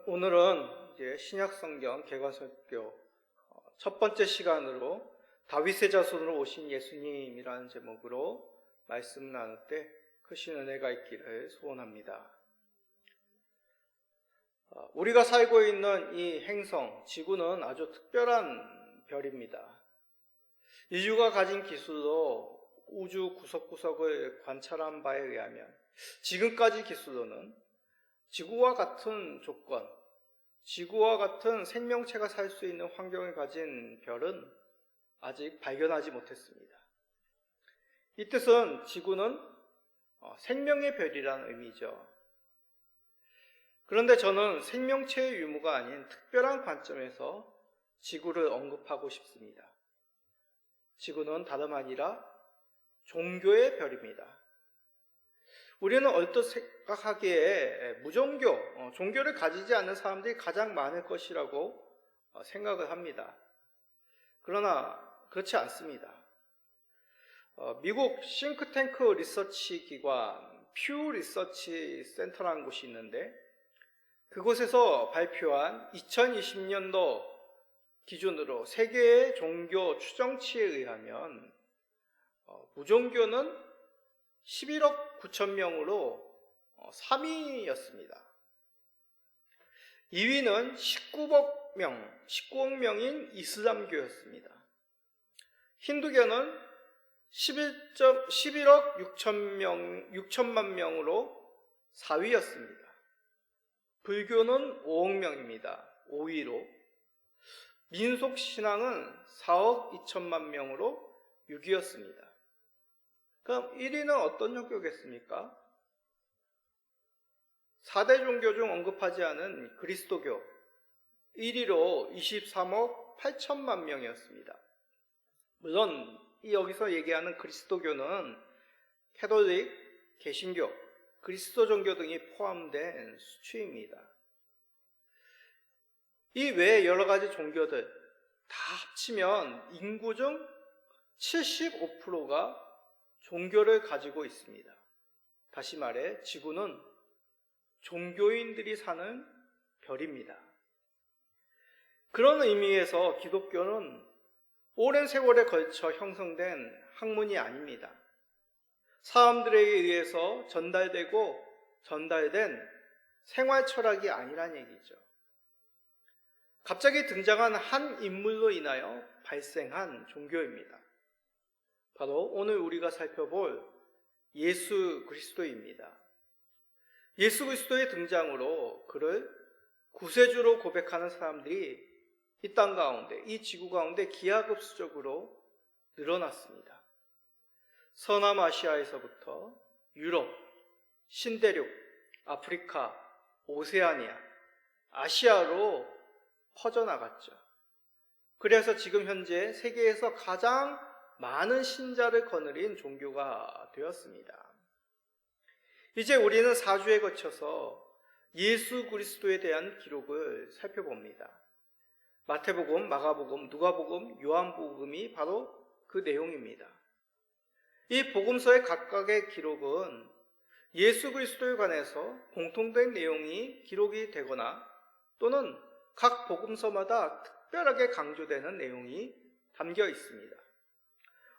오늘은 이제 신약성경 개관설교 첫 번째 시간으로 다윗의 자손으로 오신 예수님이라는 제목으로 말씀 나눌 때 크신 은혜가 있기를 소원합니다. 우리가 살고 있는 이 행성, 지구는 아주 특별한 별입니다. 인류가 가진 기술로 우주 구석구석을 관찰한 바에 의하면 지금까지 기술로는 지구와 같은 조건, 지구와 같은 생명체가 살 수 있는 환경을 가진 별은 아직 발견하지 못했습니다. 이 뜻은 지구는 생명의 별이라는 의미죠. 그런데 저는 생명체의 유무가 아닌 특별한 관점에서 지구를 언급하고 싶습니다. 지구는 다름 아니라 종교의 별입니다. 우리는 얼핏 생각하기에 무종교, 종교를 가지지 않는 사람들이 가장 많을 것이라고 생각을 합니다. 그러나 그렇지 않습니다. 미국 싱크탱크 리서치 기관 퓨 리서치 센터라는 곳이 있는데 그곳에서 발표한 2020년도 기준으로 세계의 종교 추정치에 의하면 무종교는 11억 9천 명으로 3위였습니다. 2위는 19억 명인 이슬람교였습니다. 힌두교는 11억 6천만 명으로 4위였습니다. 불교는 5억 명입니다. 5위로. 민속신앙은 4억 2천만 명으로 6위였습니다. 그럼 1위는 어떤 종교겠습니까? 4대 종교 중 언급하지 않은 그리스도교 1위로 23억 8천만 명이었습니다. 물론 여기서 얘기하는 그리스도교는 캐톨릭, 개신교, 그리스도 종교 등이 포함된 수치입니다. 이 외에 여러 가지 종교들 다 합치면 인구 중 75%가 종교를 가지고 있습니다. 다시 말해 지구는 종교인들이 사는 별입니다. 그런 의미에서 기독교는 오랜 세월에 걸쳐 형성된 학문이 아닙니다. 사람들에게 의해서 전달된 생활 철학이 아니란 얘기죠. 갑자기 등장한 한 인물로 인하여 발생한 종교입니다. 바로 오늘 우리가 살펴볼 예수 그리스도입니다. 예수 그리스도의 등장으로 그를 구세주로 고백하는 사람들이 이 땅 가운데, 이 지구 가운데 기하급수적으로 늘어났습니다. 서남아시아에서부터 유럽, 신대륙, 아프리카, 오세아니아, 아시아로 퍼져나갔죠. 그래서 지금 현재 세계에서 가장 많은 신자를 거느린 종교가 되었습니다. 이제 우리는 4주에 거쳐서 예수 그리스도에 대한 기록을 살펴봅니다. 마태복음, 마가복음, 누가복음, 요한복음이 바로 그 내용입니다. 이 복음서의 각각의 기록은 예수 그리스도에 관해서 공통된 내용이 기록이 되거나 또는 각 복음서마다 특별하게 강조되는 내용이 담겨 있습니다.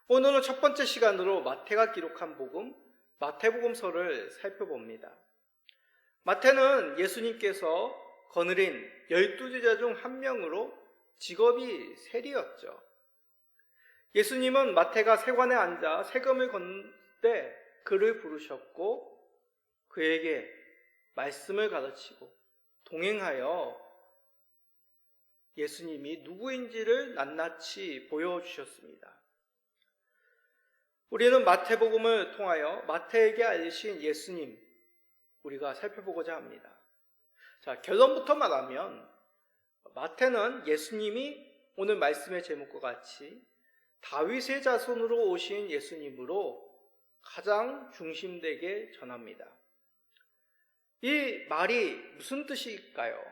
오늘은 첫 번째 시간으로 마태가 기록한 복음, 마태복음서를 살펴봅니다. 마태는 예수님께서 거느린 12제자 중 한 명으로 직업이 세리였죠. 예수님은 마태가 세관에 앉아 세금을 건 때 그를 부르셨고 그에게 말씀을 가르치고 동행하여 예수님이 누구인지를 낱낱이 보여주셨습니다. 우리는 마태복음을 통하여 마태에게 알리신 예수님, 우리가 살펴보고자 합니다. 자, 결론부터 말하면 마태는 예수님이 오늘 말씀의 제목과 같이 다윗의 자손으로 오신 예수님으로 가장 중심되게 전합니다. 이 말이 무슨 뜻일까요?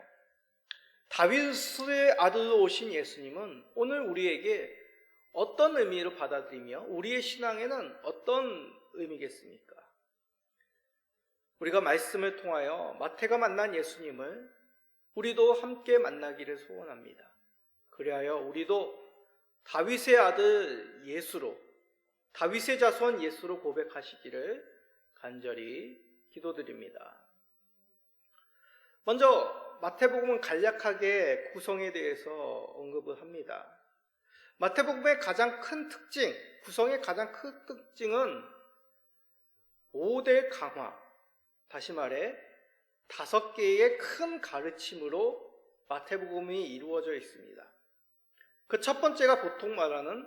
다윗의 아들로 오신 예수님은 오늘 우리에게 어떤 의미로 받아들이며 우리의 신앙에는 어떤 의미겠습니까? 우리가 말씀을 통하여 마태가 만난 예수님을 우리도 함께 만나기를 소원합니다. 그리하여 우리도 다윗의 아들 예수로, 다윗의 자손 예수로 고백하시기를 간절히 기도드립니다. 먼저 마태복음은 간략하게 구성에 대해서 언급을 합니다. 마태복음의 가장 큰 특징, 구성의 가장 큰 특징은 5대 강화, 다시 말해 5개의 큰 가르침으로 마태복음이 이루어져 있습니다. 그 첫 번째가 보통 말하는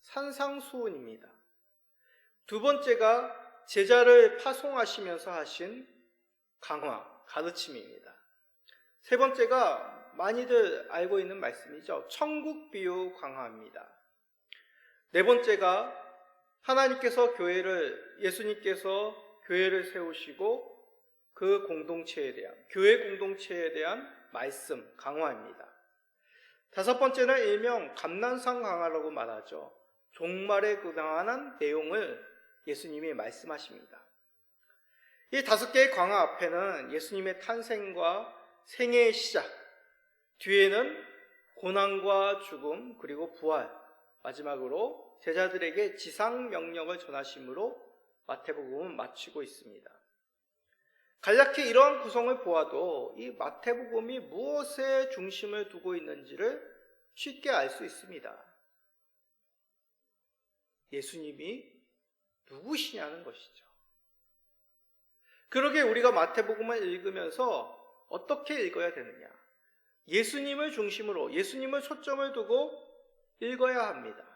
산상수훈입니다. 두 번째가 제자를 파송하시면서 하신 강화, 가르침입니다. 세 번째가 많이들 알고 있는 말씀이죠. 천국 비유 강화입니다. 네 번째가 예수님께서 교회를 세우시고 그 공동체에 대한, 교회 공동체에 대한 말씀, 강화입니다. 다섯 번째는 일명 감난상 강화라고 말하죠. 종말에 관한 내용을 예수님이 말씀하십니다. 이 5개의 강화 앞에는 예수님의 탄생과 생애의 시작, 뒤에는 고난과 죽음, 그리고 부활, 마지막으로 제자들에게 지상 명령을 전하심으로 마태복음은 마치고 있습니다. 간략히 이러한 구성을 보아도 이 마태복음이 무엇에 중심을 두고 있는지를 쉽게 알 수 있습니다. 예수님이 누구시냐는 것이죠. 그러게 우리가 마태복음을 읽으면서 어떻게 읽어야 되느냐? 예수님을 중심으로, 예수님을 초점을 두고 읽어야 합니다.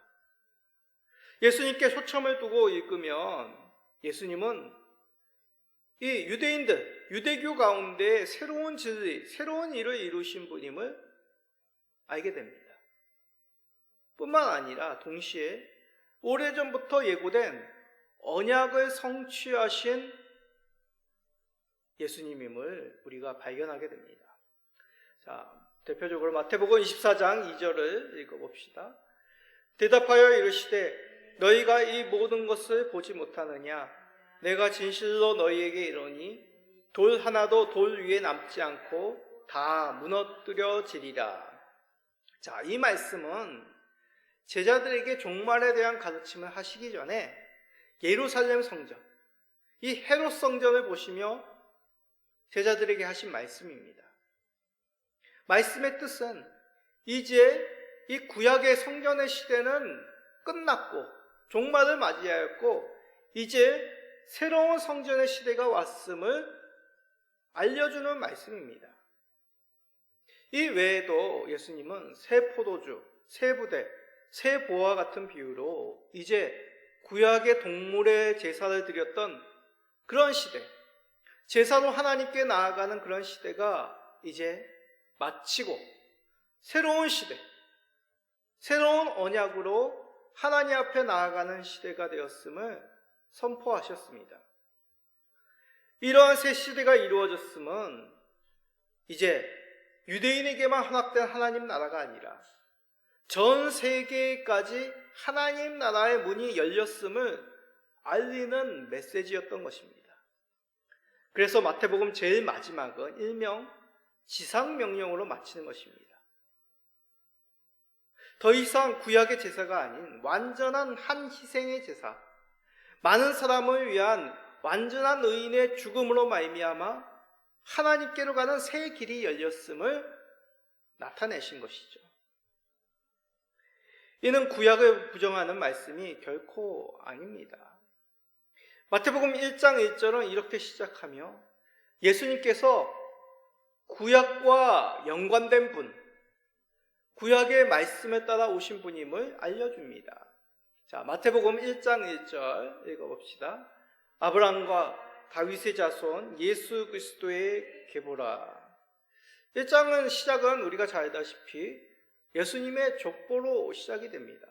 예수님께 초점을 두고 읽으면 예수님은 이 유대인들, 유대교 가운데 새로운 진리, 새로운 일을 이루신 분임을 알게 됩니다. 뿐만 아니라 동시에 오래전부터 예고된 언약을 성취하신 예수님임을 우리가 발견하게 됩니다. 자, 대표적으로 마태복음 24장 2절을 읽어봅시다. 대답하여 이르시되 너희가 이 모든 것을 보지 못하느냐? 내가 진실로 너희에게 이르노니 돌 하나도 돌 위에 남지 않고 다 무너뜨려지리라. 자, 이 말씀은 제자들에게 종말에 대한 가르침을 하시기 전에 예루살렘 성전, 이 헤롯 성전을 보시며 제자들에게 하신 말씀입니다. 말씀의 뜻은 이제 이 구약의 성전의 시대는 끝났고 종말을 맞이하였고 이제 새로운 성전의 시대가 왔음을 알려주는 말씀입니다. 이 외에도 예수님은 새 포도주, 새 부대, 새 보와 같은 비유로 이제 구약의 동물의 제사를 드렸던 그런 시대, 제사로 하나님께 나아가는 그런 시대가 이제 마치고 새로운 시대, 새로운 언약으로 하나님 앞에 나아가는 시대가 되었음을 선포하셨습니다. 이러한 새 시대가 이루어졌음은 이제 유대인에게만 허락된 하나님 나라가 아니라 전 세계까지 하나님 나라의 문이 열렸음을 알리는 메시지였던 것입니다. 그래서 마태복음 제일 마지막은 일명 지상명령으로 마치는 것입니다. 더 이상 구약의 제사가 아닌 완전한 한 희생의 제사, 많은 사람을 위한 완전한 의인의 죽음으로 말미암아 하나님께로 가는 새 길이 열렸음을 나타내신 것이죠. 이는 구약을 부정하는 말씀이 결코 아닙니다. 마태복음 1장 1절은 이렇게 시작하며 예수님께서 구약과 연관된 분, 구약의 말씀에 따라 오신 분임을 알려줍니다. 자, 마태복음 1장 1절 읽어봅시다. 아브라함과 다윗의 자손 예수 그리스도의 계보라. 1장은 시작은 우리가 잘 알다시피 예수님의 족보로 시작이 됩니다.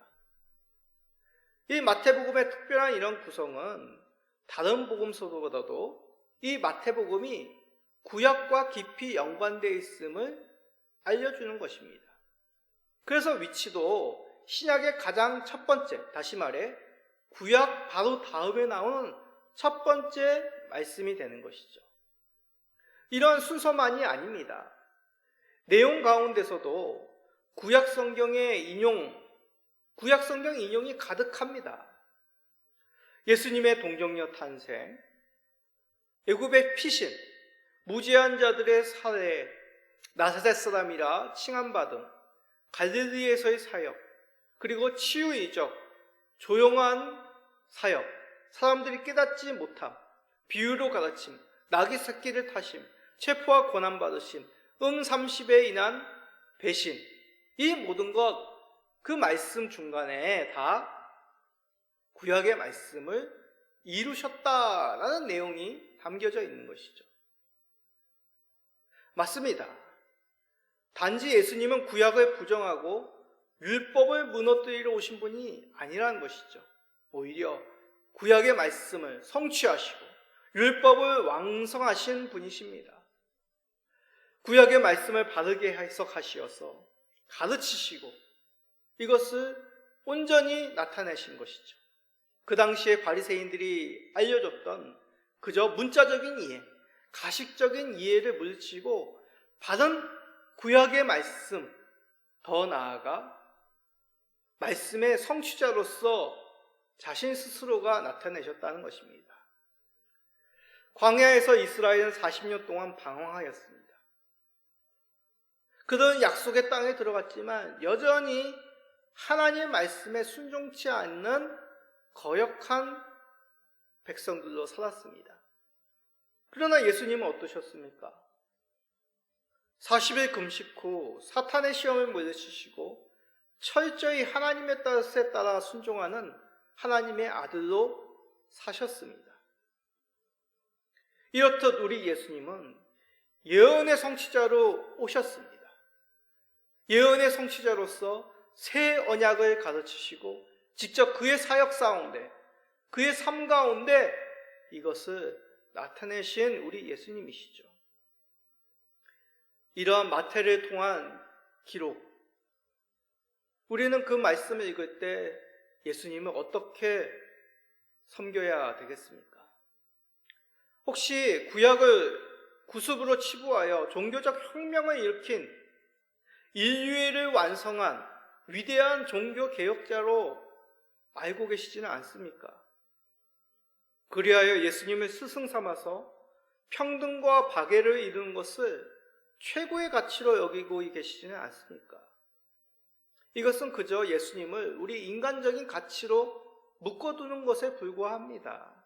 이 마태복음의 특별한 이런 구성은 다른 복음서보다도 이 마태복음이 구약과 깊이 연관되어 있음을 알려주는 것입니다. 그래서 위치도 신약의 가장 첫 번째, 다시 말해 구약 바로 다음에 나오는 첫 번째 말씀이 되는 것이죠. 이런 순서만이 아닙니다. 내용 가운데서도 구약 성경 인용이 가득합니다. 예수님의 동정녀 탄생, 애굽의 피신, 무죄한 자들의 살해, 나사렛 사람이라 칭함받음, 갈릴리에서의 사역, 그리고 치유 이적, 조용한 사역, 사람들이 깨닫지 못함, 비유로 가르침, 나귀 새끼를 타심, 체포와 고난받으심, 30에 인한 배신, 이 모든 것 그 말씀 중간에 다 구약의 말씀을 이루셨다라는 내용이 담겨져 있는 것이죠. 맞습니다. 단지 예수님은 구약을 부정하고 율법을 무너뜨리러 오신 분이 아니라는 것이죠. 오히려 구약의 말씀을 성취하시고 율법을 완성하신 분이십니다. 구약의 말씀을 바르게 해석하시어서 가르치시고 이것을 온전히 나타내신 것이죠. 그 당시에 바리새인들이 알려줬던 그저 문자적인 이해, 가식적인 이해를 물리치고 바른 구약의 말씀, 더 나아가 말씀의 성취자로서 자신 스스로가 나타내셨다는 것입니다. 광야에서 이스라엘은 40년 동안 방황하였습니다. 그들은 약속의 땅에 들어갔지만 여전히 하나님의 말씀에 순종치 않는 거역한 백성들로 살았습니다. 그러나 예수님은 어떠셨습니까? 40일 금식 후 사탄의 시험을 물리치시고 철저히 하나님의 뜻에 따라 순종하는 하나님의 아들로 사셨습니다. 이렇듯 우리 예수님은 예언의 성취자로 오셨습니다. 예언의 성취자로서 새 언약을 가르치시고 직접 그의 사역 가운데, 그의 삶 가운데 이것을 나타내신 우리 예수님이시죠. 이러한 마태를 통한 기록, 우리는 그 말씀을 읽을 때 예수님을 어떻게 섬겨야 되겠습니까? 혹시 구약을 구습으로 치부하여 종교적 혁명을 일으킨 인류애를 완성한 위대한 종교 개혁자로 알고 계시지는 않습니까? 그리하여 예수님을 스승 삼아서 평등과 박애를 이루는 것을 최고의 가치로 여기고 계시지는 않습니까? 이것은 그저 예수님을 우리 인간적인 가치로 묶어두는 것에 불과합니다.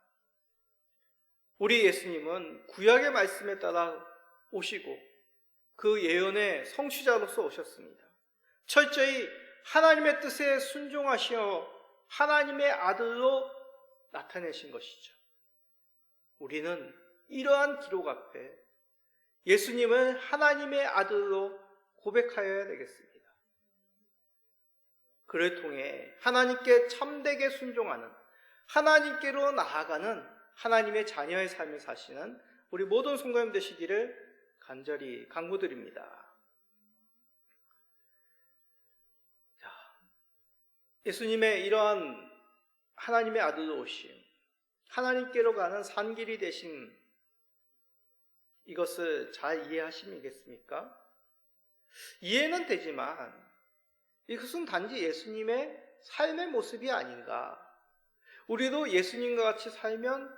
우리 예수님은 구약의 말씀에 따라 오시고 그 예언의 성취자로서 오셨습니다. 철저히 하나님의 뜻에 순종하시어 하나님의 아들로 나타내신 것이죠. 우리는 이러한 기록 앞에 예수님을 하나님의 아들로 고백하여야 되겠습니다. 그를 통해 하나님께 참되게 순종하는, 하나님께로 나아가는 하나님의 자녀의 삶을 사시는 우리 모든 성도님 되시기를 간절히 간구드립니다. 예수님의 이러한 하나님의 아들로 오심, 하나님께로 가는 산길이 되신 이것을 잘 이해하시겠습니까? 이해는 되지만 이것은 단지 예수님의 삶의 모습이 아닌가, 우리도 예수님과 같이 살면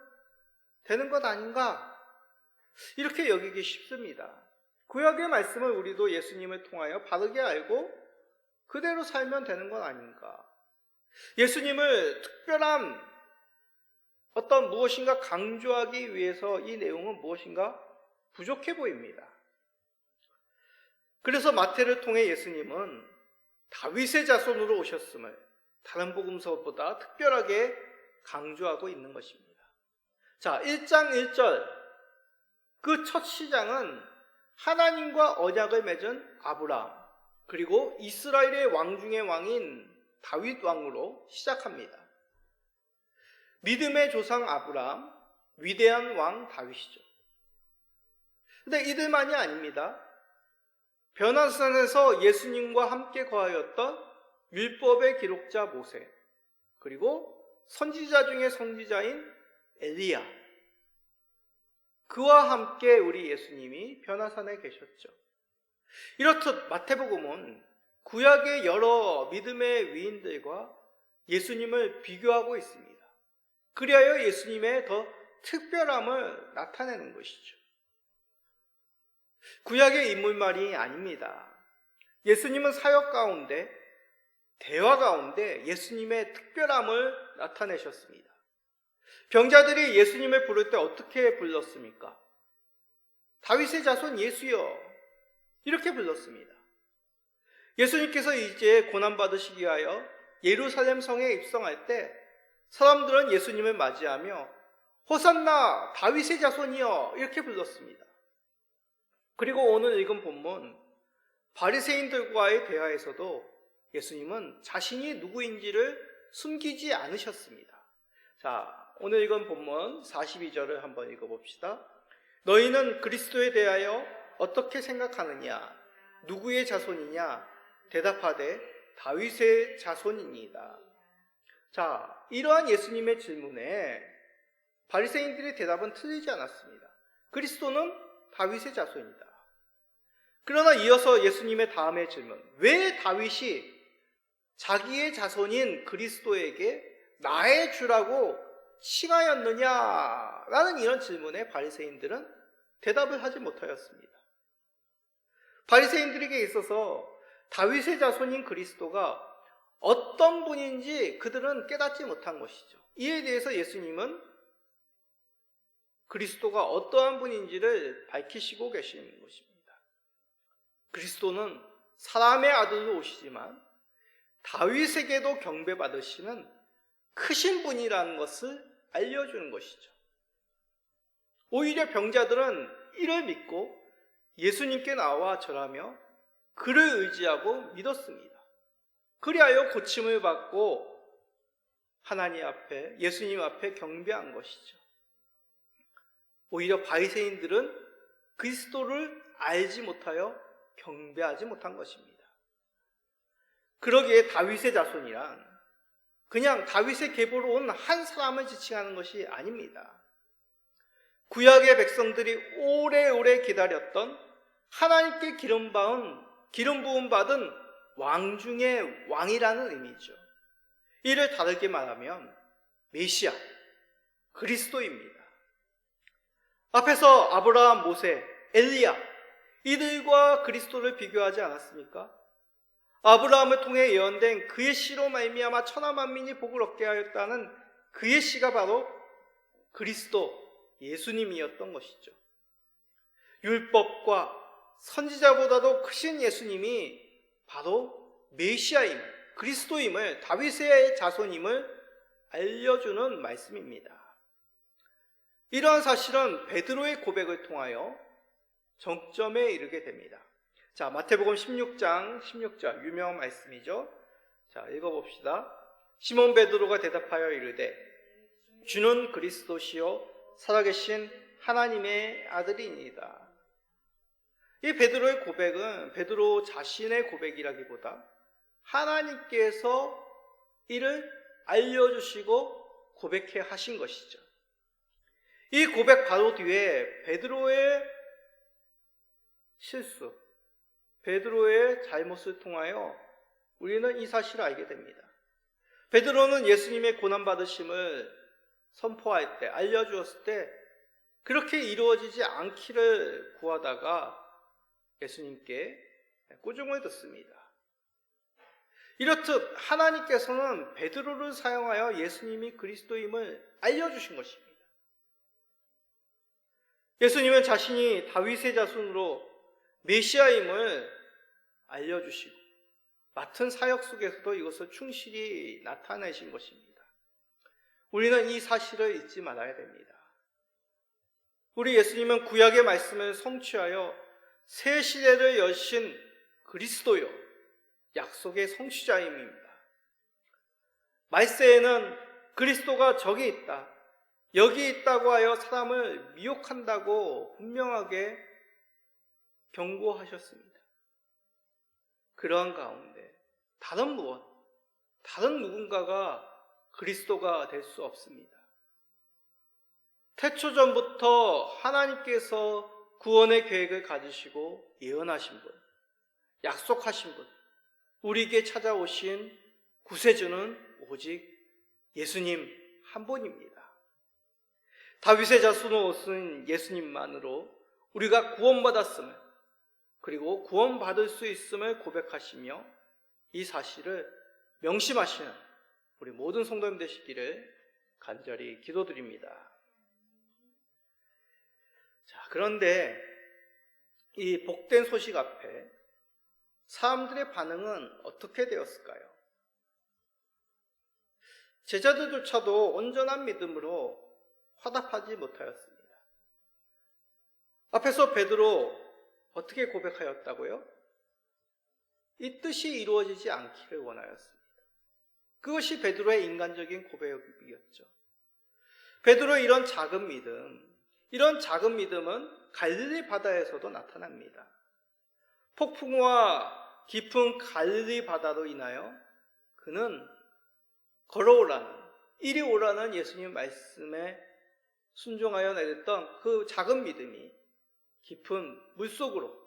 되는 것 아닌가, 이렇게 여기기 쉽습니다. 구약의 말씀을 우리도 예수님을 통하여 바르게 알고 그대로 살면 되는 것 아닌가. 예수님을 특별한 어떤 무엇인가 강조하기 위해서 이 내용은 무엇인가 부족해 보입니다. 그래서 마태를 통해 예수님은 다윗의 자손으로 오셨음을 다른 복음서보다 특별하게 강조하고 있는 것입니다. 자, 1장 1절 그 첫 시장은 하나님과 언약을 맺은 아브라함, 그리고 이스라엘의 왕 중의 왕인 다윗 왕으로 시작합니다. 믿음의 조상 아브라함, 위대한 왕 다윗이죠. 근데 이들만이 아닙니다. 변화산에서 예수님과 함께 거하였던 율법의 기록자 모세, 그리고 선지자 중에 선지자인 엘리야, 그와 함께 우리 예수님이 변화산에 계셨죠. 이렇듯 마태복음은 구약의 여러 믿음의 위인들과 예수님을 비교하고 있습니다. 그리하여 예수님의 더 특별함을 나타내는 것이죠. 구약의 인물말이 아닙니다. 예수님은 사역 가운데, 대화 가운데 예수님의 특별함을 나타내셨습니다. 병자들이 예수님을 부를 때 어떻게 불렀습니까? 다윗의 자손 예수여, 이렇게 불렀습니다. 예수님께서 이제 고난받으시기 위하여 예루살렘 성에 입성할 때 사람들은 예수님을 맞이하며 호산나 다윗의 자손이여, 이렇게 불렀습니다. 그리고 오늘 읽은 본문 바리새인들과의 대화에서도 예수님은 자신이 누구인지를 숨기지 않으셨습니다. 자, 오늘 읽은 본문 42절을 한번 읽어봅시다. 너희는 그리스도에 대하여 어떻게 생각하느냐? 누구의 자손이냐? 대답하되 다윗의 자손이니이다. 자, 이러한 예수님의 질문에 바리새인들의 대답은 틀리지 않았습니다. 그리스도는 다윗의 자손이다. 그러나 이어서 예수님의 다음의 질문, 왜 다윗이 자기의 자손인 그리스도에게 나의 주라고 칭하였느냐라는 이런 질문에 바리새인들은 대답을 하지 못하였습니다. 바리새인들에게 있어서 다윗의 자손인 그리스도가 어떤 분인지 그들은 깨닫지 못한 것이죠. 이에 대해서 예수님은 그리스도가 어떠한 분인지를 밝히시고 계시는 것입니다. 그리스도는 사람의 아들로 오시지만 다윗에게도 경배받으시는 크신 분이라는 것을 알려주는 것이죠. 오히려 병자들은 이를 믿고 예수님께 나와 절하며 그를 의지하고 믿었습니다. 그리하여 고침을 받고 하나님 앞에, 예수님 앞에 경배한 것이죠. 오히려 바리새인들은 그리스도를 알지 못하여 경배하지 못한 것입니다. 그러기에 다윗의 자손이란 그냥 다윗의 계보로 온 한 사람을 지칭하는 것이 아닙니다. 구약의 백성들이 오래오래 기다렸던 하나님께 기름 부음 받은 왕 중의 왕이라는 의미죠. 이를 다르게 말하면 메시아, 그리스도입니다. 앞에서 아브라함, 모세, 엘리야 이들과 그리스도를 비교하지 않았습니까? 아브라함을 통해 예언된 그의 씨로 말미암아 천하 만민이 복을 얻게 하였다는 그의 씨가 바로 그리스도 예수님이었던 것이죠. 율법과 선지자보다도 크신 예수님이 바로 메시아임을, 그리스도임을, 다윗의 자손임을 알려주는 말씀입니다. 이러한 사실은 베드로의 고백을 통하여 정점에 이르게 됩니다. 자, 마태복음 16장 16절 유명한 말씀이죠. 자, 읽어봅시다. 시몬 베드로가 대답하여 이르되 주는 그리스도시요 살아계신 하나님의 아들이니이다. 이 베드로의 고백은 베드로 자신의 고백이라기보다 하나님께서 이를 알려주시고 고백해 하신 것이죠. 이 고백 바로 뒤에 베드로의 실수, 베드로의 잘못을 통하여 우리는 이 사실을 알게 됩니다. 베드로는 예수님의 고난받으심을 선포할 때, 알려주었을 때 그렇게 이루어지지 않기를 구하다가 예수님께 꾸중을 듣습니다. 이렇듯 하나님께서는 베드로를 사용하여 예수님이 그리스도임을 알려주신 것입니다. 예수님은 자신이 다윗의 자손으로 메시아임을 알려주시고 맡은 사역 속에서도 이것을 충실히 나타내신 것입니다. 우리는 이 사실을 잊지 말아야 됩니다. 우리 예수님은 구약의 말씀을 성취하여 새 시대를 여신 그리스도요, 약속의 성취자임입니다. 말세에는 그리스도가 저기 있다, 여기 있다고 하여 사람을 미혹한다고 분명하게 경고하셨습니다. 그러한 가운데 다른 누군가가 그리스도가 될 수 없습니다. 태초전부터 하나님께서 구원의 계획을 가지시고 예언하신 분, 약속하신 분, 우리에게 찾아오신 구세주는 오직 예수님 한 분입니다. 다윗의 자손으로 오신 예수님만으로 우리가 구원받았음을, 그리고 구원받을 수 있음을 고백하시며 이 사실을 명심하시는 우리 모든 성도님 되시기를 간절히 기도드립니다. 자, 그런데 이 복된 소식 앞에 사람들의 반응은 어떻게 되었을까요? 제자들조차도 온전한 믿음으로 화답하지 못하였습니다. 앞에서 베드로 어떻게 고백하였다고요? 이 뜻이 이루어지지 않기를 원하였습니다. 그것이 베드로의 인간적인 고백이었죠. 베드로의 이런 작은 믿음은 갈릴리 바다에서도 나타납니다. 폭풍과 깊은 갈릴리 바다로 인하여 그는 이리 오라는 예수님 말씀에 순종하여 내렸던 그 작은 믿음이 깊은 물속으로,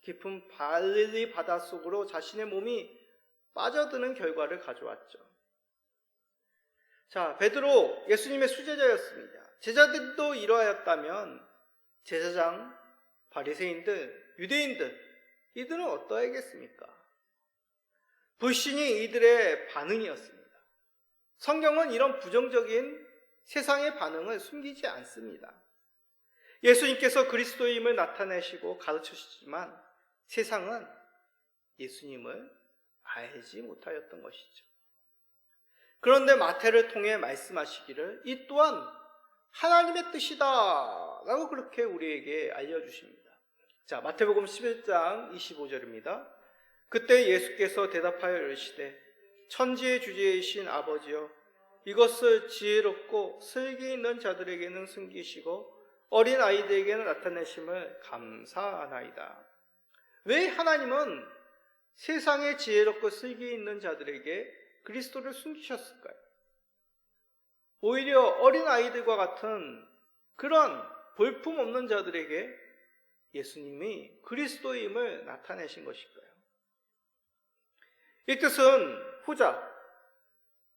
깊은 갈릴리 바다 속으로 자신의 몸이 빠져드는 결과를 가져왔죠. 자, 베드로 예수님의 수제자였습니다. 제자들도 이러하였다면 제사장, 바리새인들, 유대인들, 이들은 어떠하겠습니까? 불신이 이들의 반응이었습니다. 성경은 이런 부정적인 세상의 반응을 숨기지 않습니다. 예수님께서 그리스도임을 나타내시고 가르치시지만 세상은 예수님을 알지 못하였던 것이죠. 그런데 마태를 통해 말씀하시기를 이 또한 하나님의 뜻이다 라고 그렇게 우리에게 알려주십니다. 자, 마태복음 11장 25절입니다. 그때 예수께서 대답하여 이르시되 천지의 주제이신 아버지여, 이것을 지혜롭고 슬기 있는 자들에게는 숨기시고 어린 아이들에게는 나타내심을 감사하나이다. 왜 하나님은 세상의 지혜롭고 슬기 있는 자들에게 그리스도를 숨기셨을까요? 오히려 어린 아이들과 같은 그런 볼품없는 자들에게 예수님이 그리스도임을 나타내신 것일까요? 이 뜻은 후자,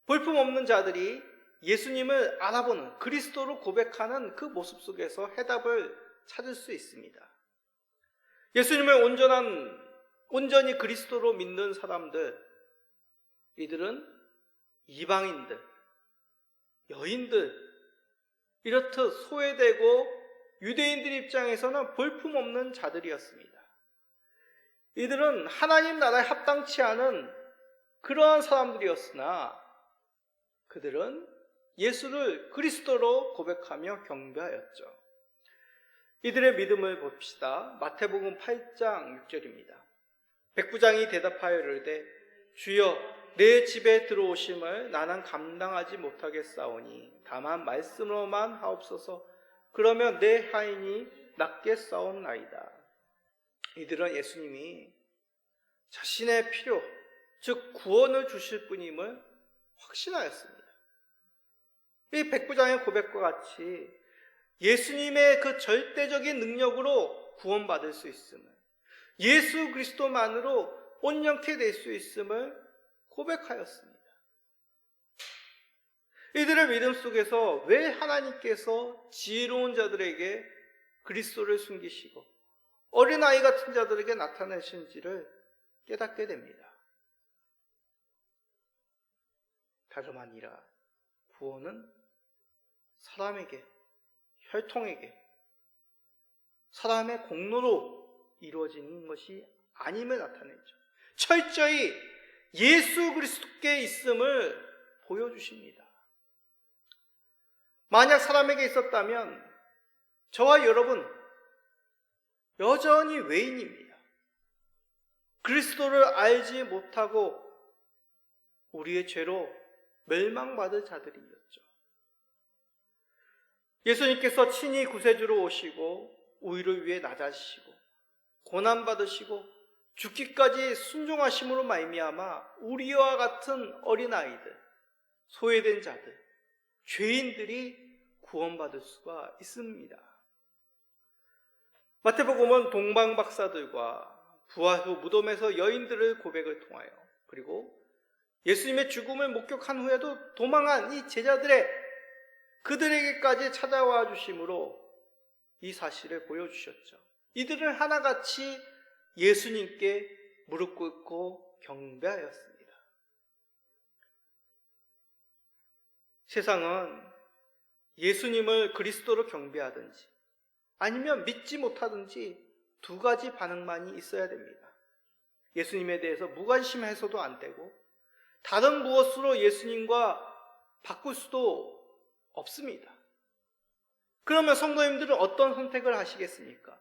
볼품없는 자들이 예수님을 알아보는, 그리스도로 고백하는 그 모습 속에서 해답을 찾을 수 있습니다. 예수님을 온전히 그리스도로 믿는 사람들, 이들은 이방인들, 여인들, 이렇듯 소외되고 유대인들 입장에서는 볼품없는 자들이었습니다. 이들은 하나님 나라에 합당치 않은 그러한 사람들이었으나 그들은 예수를 그리스도로 고백하며 경배하였죠. 이들의 믿음을 봅시다. 마태복음 8장 6절입니다. 백부장이 대답하여 이르되 주여, 내 집에 들어오심을 나는 감당하지 못하겠사오니 다만 말씀으로만 하옵소서. 그러면 내 하인이 낫겠사옵나이다. 이들은 예수님이 자신의 필요, 즉 구원을 주실 분임을 확신하였습니다. 이 백부장의 고백과 같이 예수님의 그 절대적인 능력으로 구원받을 수 있음을, 예수 그리스도만으로 온전케 될 수 있음을 고백하였습니다. 이들의 믿음 속에서 왜 하나님께서 지혜로운 자들에게 그리스도를 숨기시고 어린아이 같은 자들에게 나타내신지를 깨닫게 됩니다. 다름 아니라 구원은 사람에게, 혈통에게, 사람의 공로로 이루어지는 것이 아님을 나타내죠. 철저히 예수 그리스도께 있음을 보여주십니다. 만약 사람에게 있었다면 저와 여러분 여전히 외인입니다. 그리스도를 알지 못하고 우리의 죄로 멸망받을 자들이었죠. 예수님께서 친히 구세주로 오시고 우리를 위해 낮아지시고 고난받으시고 죽기까지 순종하심으로 말미암아 우리와 같은 어린아이들, 소외된 자들, 죄인들이 구원받을 수가 있습니다. 마태복음은 동방박사들과 부활 후 무덤에서 여인들의 고백을 통하여, 그리고 예수님의 죽음을 목격한 후에도 도망한 이 제자들의 그들에게까지 찾아와 주심으로 이 사실을 보여주셨죠. 이들은 하나같이 예수님께 무릎 꿇고 경배하였습니다. 세상은 예수님을 그리스도로 경배하든지 아니면 믿지 못하든지 두 가지 반응만이 있어야 됩니다. 예수님에 대해서 무관심해서도 안 되고 다른 무엇으로 예수님과 바꿀 수도 없습니다. 그러면 성도님들은 어떤 선택을 하시겠습니까?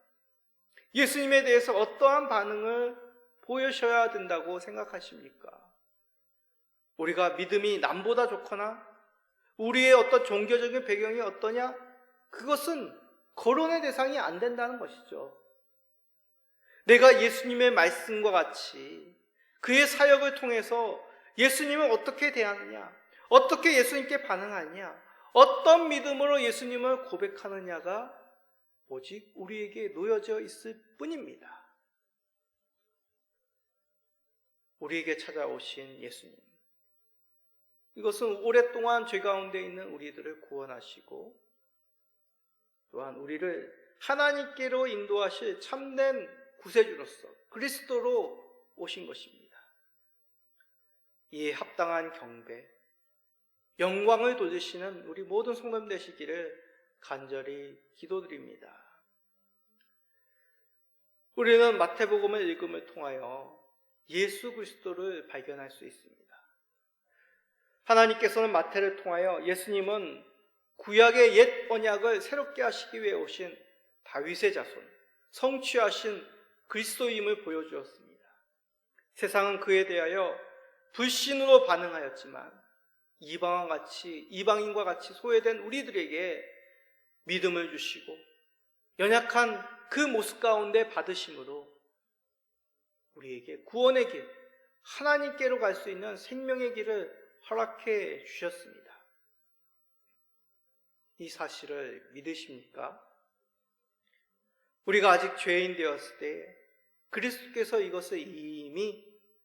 예수님에 대해서 어떠한 반응을 보여셔야 된다고 생각하십니까? 우리가 믿음이 남보다 좋거나 우리의 어떤 종교적인 배경이 어떠냐? 그것은 거론의 대상이 안 된다는 것이죠. 내가 예수님의 말씀과 같이 그의 사역을 통해서 예수님을 어떻게 대하느냐, 어떻게 예수님께 반응하느냐, 어떤 믿음으로 예수님을 고백하느냐가 오직 우리에게 놓여져 있을 뿐입니다. 우리에게 찾아오신 예수님, 이것은 오랫동안 죄 가운데 있는 우리들을 구원하시고 또한 우리를 하나님께로 인도하실 참된 구세주로서 그리스도로 오신 것입니다. 이에 합당한 경배, 영광을 돌리시는 우리 모든 성도님 되시기를 간절히 기도드립니다. 우리는 마태복음을 읽음을 통하여 예수 그리스도를 발견할 수 있습니다. 하나님께서는 마태를 통하여 예수님은 구약의 옛 언약을 새롭게 하시기 위해 오신 다윗의 자손, 성취하신 그리스도임을 보여주었습니다. 세상은 그에 대하여 불신으로 반응하였지만 이방인과 같이 소외된 우리들에게 믿음을 주시고 연약한 그 모습 가운데 받으심으로 우리에게 구원의 길, 하나님께로 갈 수 있는 생명의 길을 허락해 주셨습니다. 이 사실을 믿으십니까? 우리가 아직 죄인 되었을 때 그리스도께서 이것을 이미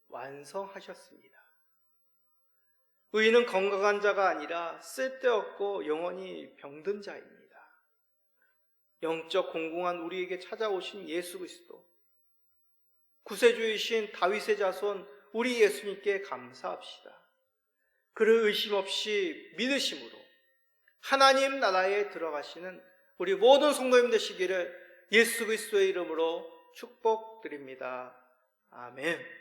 완성하셨습니다. 의인은 건강한 자가 아니라 쓸데없고 영원히 병든 자입니다. 영적 공공한 우리에게 찾아오신 예수 그리스도, 구세주이신 다윗의 자손 우리 예수님께 감사합시다. 그를 의심 없이 믿으심으로 하나님 나라에 들어가시는 우리 모든 성도님 되시기를 예수 그리스도의 이름으로 축복드립니다. 아멘.